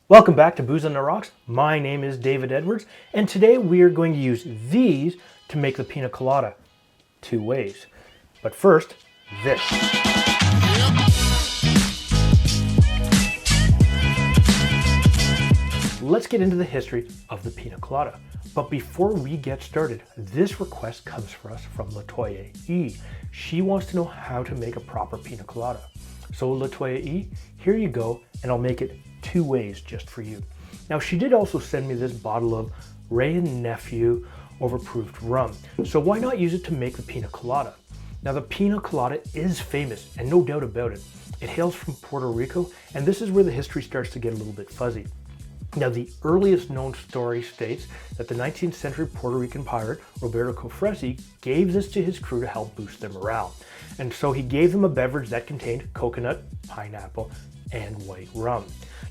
Welcome back to Booze on the Rocks. My name is David Edwards, and today we are going to use these to make the Pina Colada two ways. But first, this. Let's get into the history of the Pina Colada. But before we get started, this request comes for us from Latoya E. She wants to know how to make a proper Pina Colada. So Latoya E, here you go, and I'll make it two ways just for you. Now, she did also send me this bottle of Wray & Nephew overproofed rum. So why not use it to make the Pina Colada? Now, the Pina Colada is famous, and no doubt about it. It hails from Puerto Rico, and this is where the history starts to get a little bit fuzzy. Now, the earliest known story states that the 19th century Puerto Rican pirate, Roberto Cofresi, gave this to his crew to help boost their morale. And so he gave them a beverage that contained coconut, pineapple, and white rum.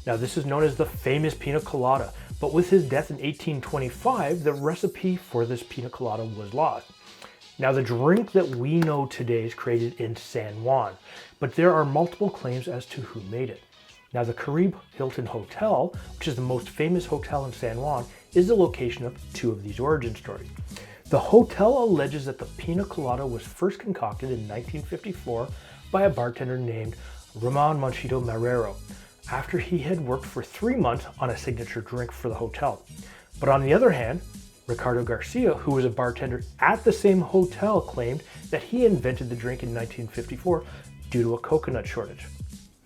Now, this is known as the famous Pina Colada, but with his death in 1825, the recipe for this Pina Colada was lost. Now, the drink that we know today is created in San Juan, but there are multiple claims as to who made it. Now, the Caribe Hilton Hotel, which is the most famous hotel in San Juan, is the location of two of these origin stories. The hotel alleges that the Pina Colada was first concocted in 1954 by a bartender named Ramon Monchito Marrero, after he had worked for 3 months on a signature drink for the hotel. But on the other hand, Ricardo Garcia, who was a bartender at the same hotel, claimed that he invented the drink in 1954 due to a coconut shortage.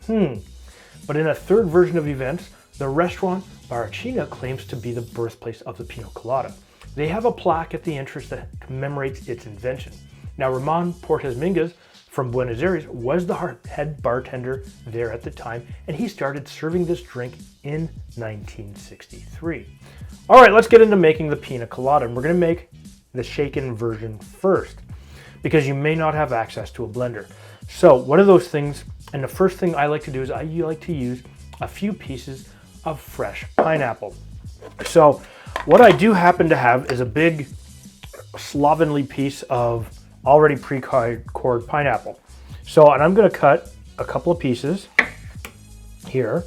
But in a third version of events, the restaurant Maraschino claims to be the birthplace of the Pina Colada. They have a plaque at the entrance that commemorates its invention. Now, Ramon Portes Mingas from Buenos Aires was the head bartender there at the time, and he started serving this drink in 1963. All right, let's get into making the Pina Colada, and we're going to make the shaken version first, because you may not have access to a blender. So one of those things, and the first thing I like to do is I like to use a few pieces of fresh pineapple. So what I do happen to have is a big slovenly piece of already pre-cored pineapple. So, and I'm going to cut a couple of pieces here.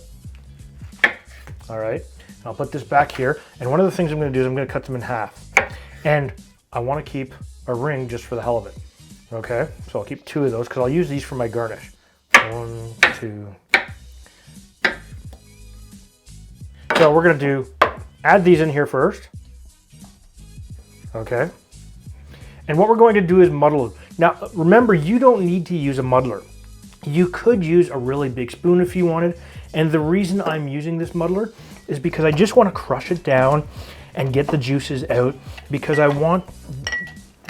All right, and I'll put this back here. And one of the things I'm going to do is I'm going to cut them in half. And I want to keep a ring just for the hell of it. Okay, so I'll keep 2 of those because I'll use these for my garnish. 1, 2. So we're going to add these in here first. Okay. And what we're going to do is muddle it. Now, remember, you don't need to use a muddler. You could use a really big spoon if you wanted. And the reason I'm using this muddler is because I just want to crush it down and get the juices out, because I want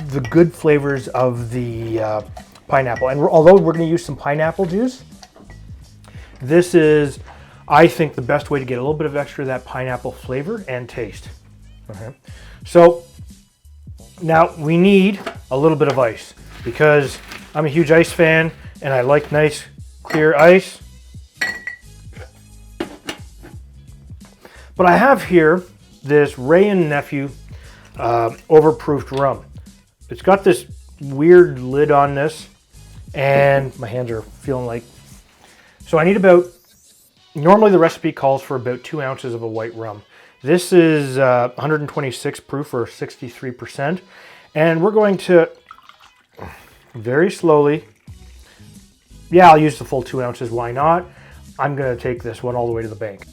the good flavors of the pineapple. And although we're going to use some pineapple juice, this is, I think, the best way to get a little bit of extra of that pineapple flavor and taste. Okay. So now we need a little bit of ice, because I'm a huge ice fan and I like nice clear ice. But I have here this Wray & Nephew overproofed rum. It's got this weird lid on this, and my hands are feeling like... So I need about... Normally the recipe calls for about 2 ounces of a white rum. This is 126 proof, or 63%. And we're going to very slowly... Yeah, I'll use the full 2 ounces. Why not? I'm going to take this one all the way to the bank.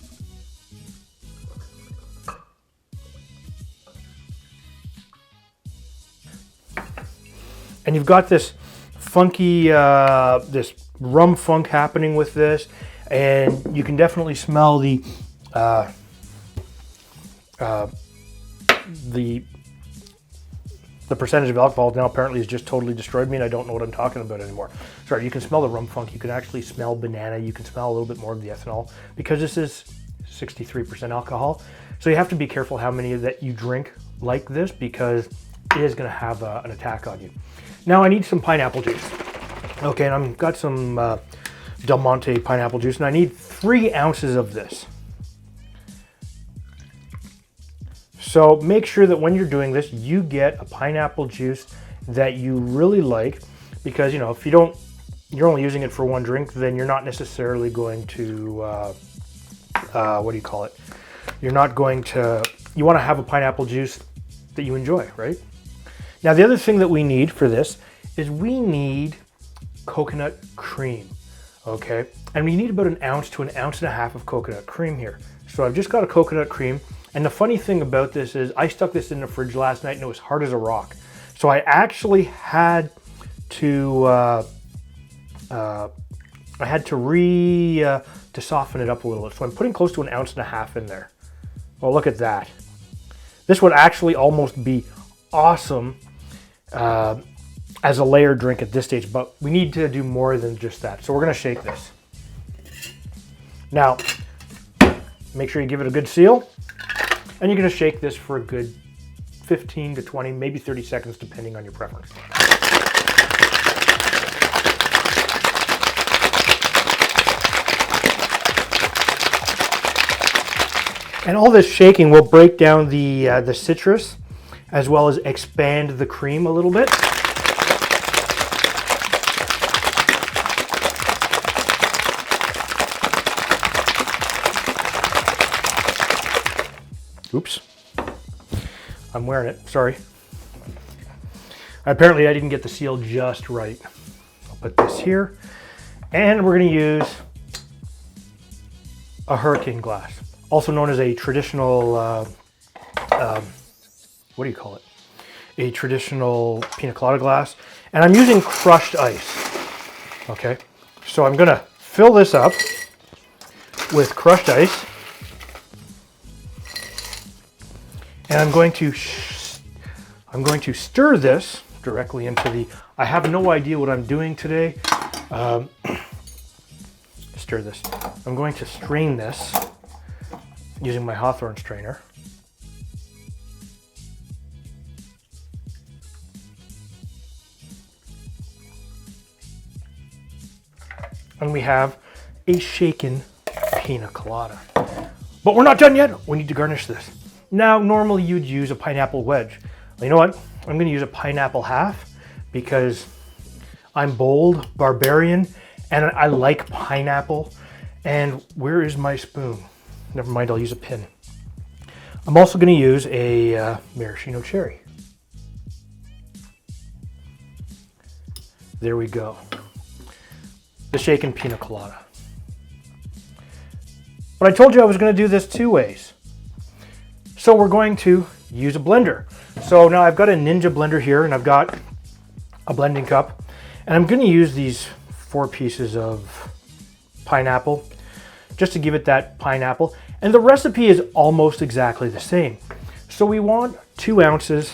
And you've got this funky, this rum funk happening with this, and you can definitely smell the percentage of alcohol now apparently has just totally destroyed me, and I don't know what I'm talking about anymore. Sorry, you can smell the rum funk. You can actually smell banana. You can smell a little bit more of the ethanol, because this is 63% alcohol. So you have to be careful how many that you drink like this, because it is going to have an attack on you. Now I need some pineapple juice. Okay, and I've got some Del Monte pineapple juice, and I need 3 ounces of this. So make sure that when you're doing this, you get a pineapple juice that you really like, because, you know, if you're only using it for one drink, then you're not necessarily going to what do you call it? You're not going to, you want to have a pineapple juice that you enjoy, right? Now the other thing that we need for this is we need coconut cream, okay? And we need about 1 ounce to 1.5 ounces of coconut cream here. So I've just got a coconut cream, and the funny thing about this is I stuck this in the fridge last night and it was hard as a rock. So I actually had to to soften it up a little. So I'm putting close to 1.5 ounces in there. Well, look at that. This would actually almost be awesome as a layered drink at this stage, but we need to do more than just that. So we're gonna shake this. Now, make sure you give it a good seal, and you're gonna shake this for a good 15 to 20, maybe 30 seconds, depending on your preference. And all this shaking will break down the citrus, as well as expand the cream a little bit. Oops, I'm wearing it, sorry. Apparently I didn't get the seal just right. I'll put this here, and we're gonna use a hurricane glass, also known as a traditional, what do you call it? A traditional pina colada glass. And I'm using crushed ice, okay? So I'm gonna fill this up with crushed ice. And I'm going to stir this directly into the, I have no idea what I'm doing today. Stir this. I'm going to strain this using my Hawthorne strainer. And we have a shaken pina colada. But we're not done yet. We need to garnish this. Now, normally you'd use a pineapple wedge. Well, you know what? I'm gonna use a pineapple half because I'm bold, barbarian, and I like pineapple. And where is my spoon? Never mind, I'll use a pin. I'm also gonna use a maraschino cherry. There we go. The shaken pina colada. But I told you I was gonna do this 2 ways. So we're going to use a blender. So now I've got a Ninja blender here, and I've got a blending cup, and I'm going to use these 4 pieces of pineapple just to give it that pineapple. And the recipe is almost exactly the same. So we want 2 ounces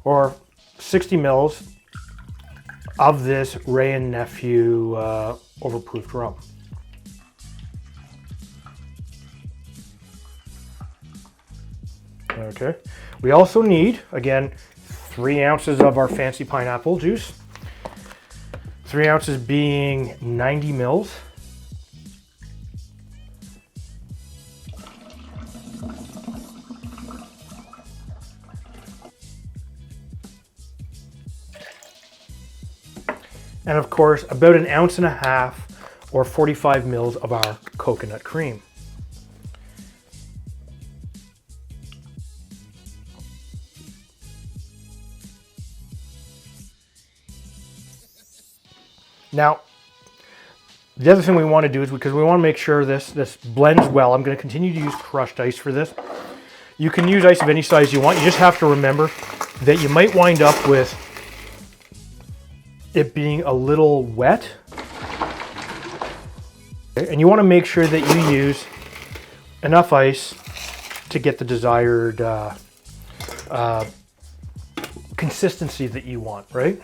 or 60 mils of this Wray & Nephew overproofed rum. Okay, we also need, again, 3 ounces of our fancy pineapple juice. 3 ounces being 90 mils. And of course, about 1.5 ounces or 45 mils of our coconut cream. Now, the other thing we want to do is, because we want to make sure this blends well, I'm going to continue to use crushed ice for this. You can use ice of any size you want. You just have to remember that you might wind up with it being a little wet. Okay, and you want to make sure that you use enough ice to get the desired consistency that you want, right?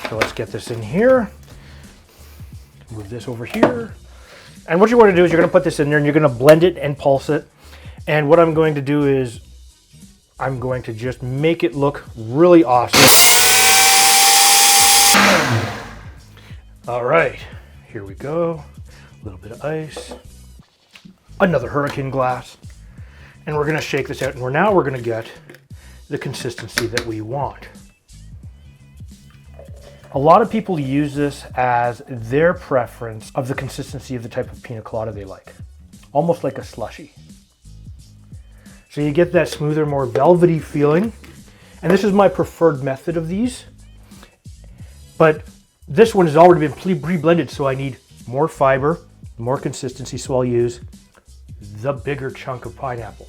So let's get this in here. Move this over here. And what you want to do is you're going to put this in there and you're going to blend it and pulse it. And what I'm going to do is I'm going to just make it look really awesome. All right, here we go. A little bit of ice, another hurricane glass, and we're going to shake this out. And now we're going to get the consistency that we want. A lot of people use this as their preference of the consistency of the type of pina colada they like. Almost like a slushy. So you get that smoother, more velvety feeling. And this is my preferred method of these. But this one has already been pre-blended, so I need more fiber, more consistency, so I'll use the bigger chunk of pineapple.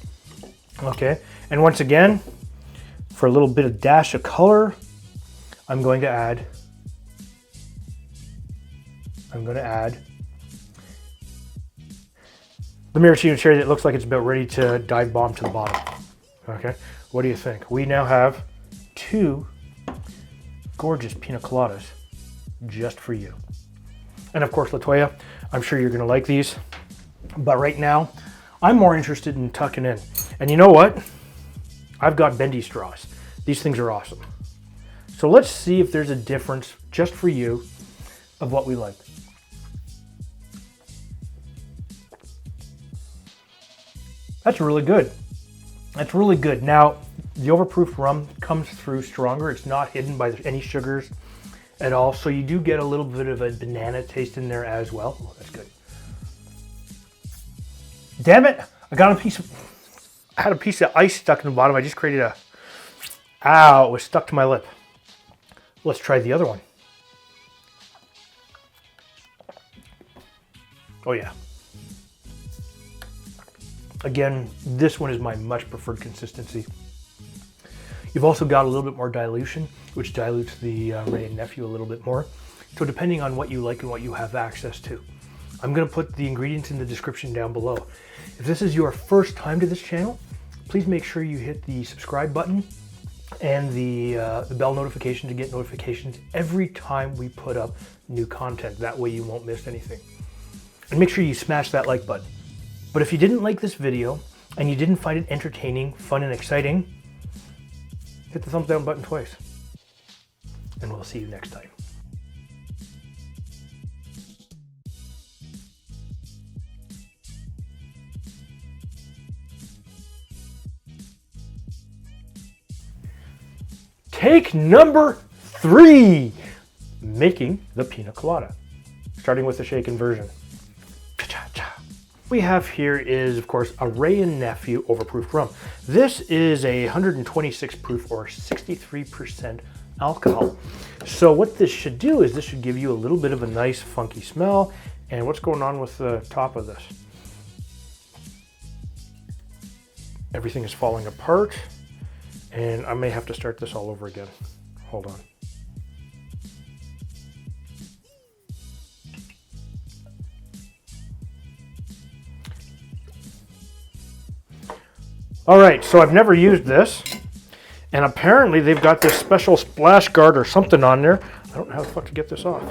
Okay, and once again, for a little bit of dash of color, I'm going to add the maraschino cherry that looks like it's about ready to dive bomb to the bottom. Okay, what do you think? We now have 2 gorgeous pina coladas just for you. And of course, Latoya, I'm sure you're gonna like these, but right now, I'm more interested in tucking in. And you know what? I've got bendy straws. These things are awesome. So let's see if there's a difference just for you of what we like. That's really good. That's really good. Now, the overproof rum comes through stronger. It's not hidden by any sugars at all. So you do get a little bit of a banana taste in there as well. Oh, that's good. Damn it. I had a piece of ice stuck in the bottom. I just created a, ow, it was stuck to my lip. Let's try the other one. Oh yeah. Again, this one is my much preferred consistency. You've also got a little bit more dilution, which dilutes the Wray and Nephew a little bit more. So depending on what you like and what you have access to. I'm gonna put the ingredients in the description down below. If this is your first time to this channel, please make sure you hit the subscribe button and the bell notification to get notifications every time we put up new content. That way you won't miss anything. And make sure you smash that like button. But if you didn't like this video and you didn't find it entertaining, fun, and exciting, hit the thumbs down button twice. And we'll see you next time. Take number 3, making the pina colada, starting with the shaken version. What we have here is, of course, a Wray and Nephew overproof rum. This is a 126 proof or 63% alcohol. So what this should do is this should give you a little bit of a nice funky smell. And what's going on with the top of this? Everything is falling apart. And I may have to start this all over again. Hold on. All right, so I've never used this. And apparently they've got this special splash guard or something on there. I don't know how the fuck to get this off.